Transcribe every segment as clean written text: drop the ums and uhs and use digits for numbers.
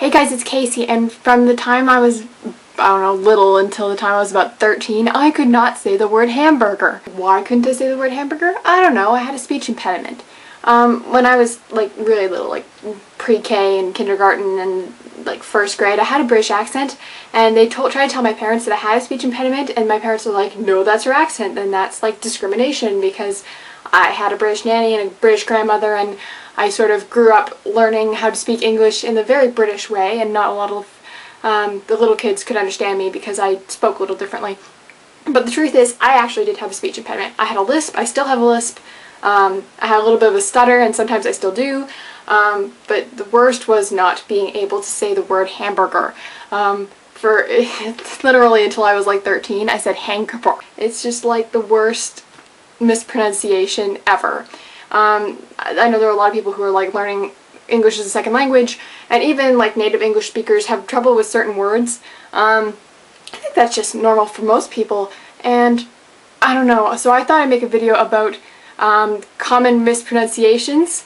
Hey guys, it's Casey, and from the time I was, I don't know, little until the time I was about 13, I could not say the word hamburger. Why couldn't I say the word hamburger? I don't know, I had a speech impediment. When I was like really little, like pre-K and kindergarten and like first grade, I had a British accent, and they tried to tell my parents that I had a speech impediment, and my parents were like, no, that's your accent, and that's like discrimination because I had a British nanny and a British grandmother, and I sort of grew up learning how to speak English in the very British way, and not a lot of the little kids could understand me because I spoke a little differently. But the truth is, I actually did have a speech impediment. I had a lisp, I still have a lisp, I had a little bit of a stutter, and sometimes I still do, but the worst was not being able to say the word hamburger. For literally until I was like 13, I said hamburger. It's just like the worst mispronunciation ever. I know there are a lot of people who are like learning English as a second language, and even like native English speakers have trouble with certain words. I think that's just normal for most people, and I don't know, so I thought I'd make a video about common mispronunciations,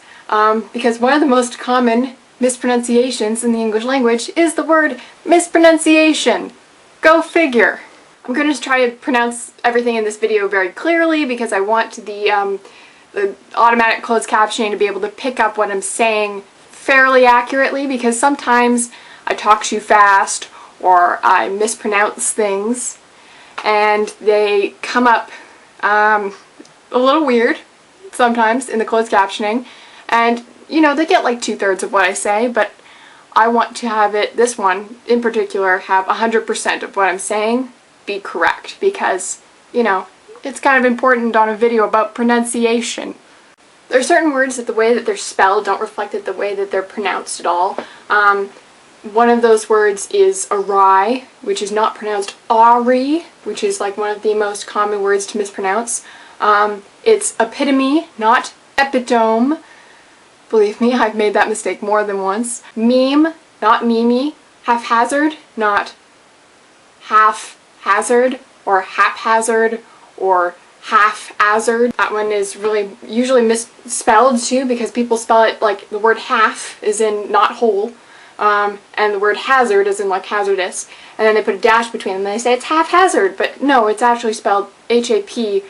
because one of the most common mispronunciations in the English language is the word mispronunciation. Go figure. I'm going to try to pronounce everything in this video very clearly because I want the automatic closed captioning to be able to pick up what I'm saying fairly accurately, because sometimes I talk too fast or I mispronounce things and they come up a little weird sometimes in the closed captioning, and you know, they get like 2/3 of what I say, but I want to have it, this one in particular, have 100% of what I'm saying be correct, because, you know, it's kind of important on a video about pronunciation. There are certain words that the way that they're spelled don't reflect it the way that they're pronounced at all. One of those words is awry, which is not pronounced awry, which is like one of the most common words to mispronounce. It's epitome, not epitome. Believe me, I've made that mistake more than once. Meme, not mimi. Haphazard, not half-hazard, or haphazard, or half-hazard. That one is really usually misspelled too, because people spell it like the word half is in not whole, and the word hazard is in like hazardous, and then they put a dash between them and they say it's haphazard, but no, it's actually spelled H-A-P-H-A-Z-A-R-D,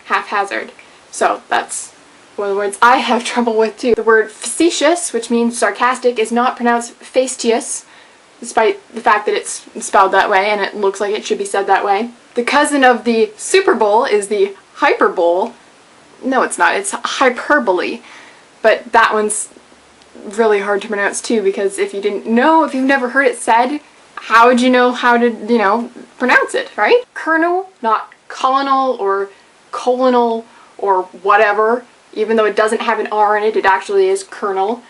haphazard. So that's one of the words I have trouble with too. The word facetious, which means sarcastic, is not pronounced fastious, despite the fact that it's spelled that way and it looks like it should be said that way. The cousin of the Super Bowl is the hyperbole. No, it's not. It's hyperbole. But that one's really hard to pronounce too, because if you didn't know, if you've never heard it said, how would you know how to, you know, pronounce it, right? Colonel, not colonel or colonel or whatever. Even though it doesn't have an R in it, it actually is colonel.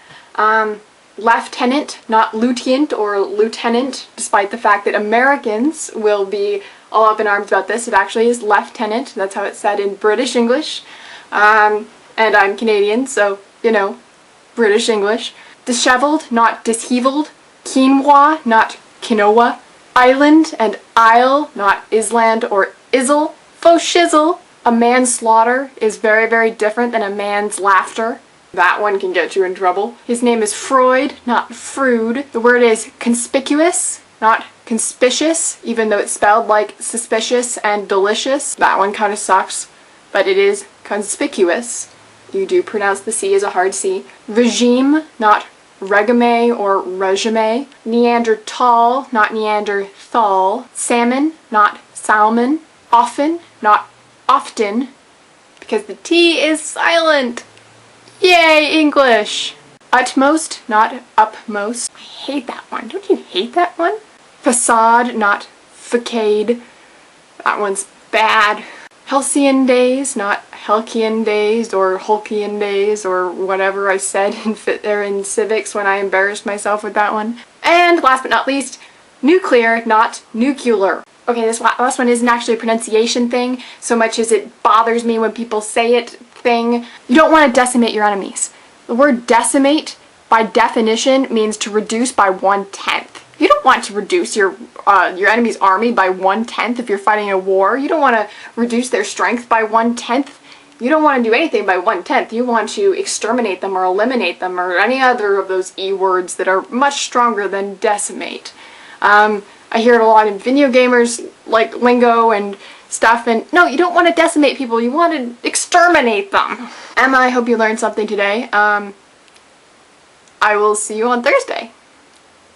Lieutenant, not lieutenant or lieutenant, despite the fact that Americans will be all up in arms about this. It actually is lieutenant. That's how it's said in British English. And I'm Canadian, so, you know, British English. Disheveled, not disheveled. Quinoa, not quinoa. Island and isle, not island or izzle. Faux shizzle. A man's slaughter is very, very different than a man's laughter. That one can get you in trouble. His name is Freud, not Frood. The word is conspicuous, not conspicuous, even though it's spelled like suspicious and delicious. That one kind of sucks, but it is conspicuous. You do pronounce the C as a hard C. Regime, not regime or regime. Neanderthal, not Neanderthal. Salmon, not salmon. Often, not often, because the T is silent. Yay, English! Utmost, not upmost. I hate that one. Don't you hate that one? Facade, not facade. That one's bad. Halcyon days, not Halcyon days or Hulkian days or whatever I said in civics when I embarrassed myself with that one. And last but not least, nuclear, not nuclear. Okay, this last one isn't actually a pronunciation thing, so much as it bothers me when people say it thing. You don't want to decimate your enemies. The word decimate, by definition, means to reduce by 1/10. You don't want to reduce your enemy's army by 1/10 if you're fighting a war. You don't want to reduce their strength by 1/10. You don't want to do anything by 1/10. You want to exterminate them or eliminate them or any other of those E words that are much stronger than decimate. I hear it a lot in video gamers, like lingo and stuff, and no, you don't want to decimate people. You want to exterminate them. Emma, I hope you learned something today. I will see you on Thursday.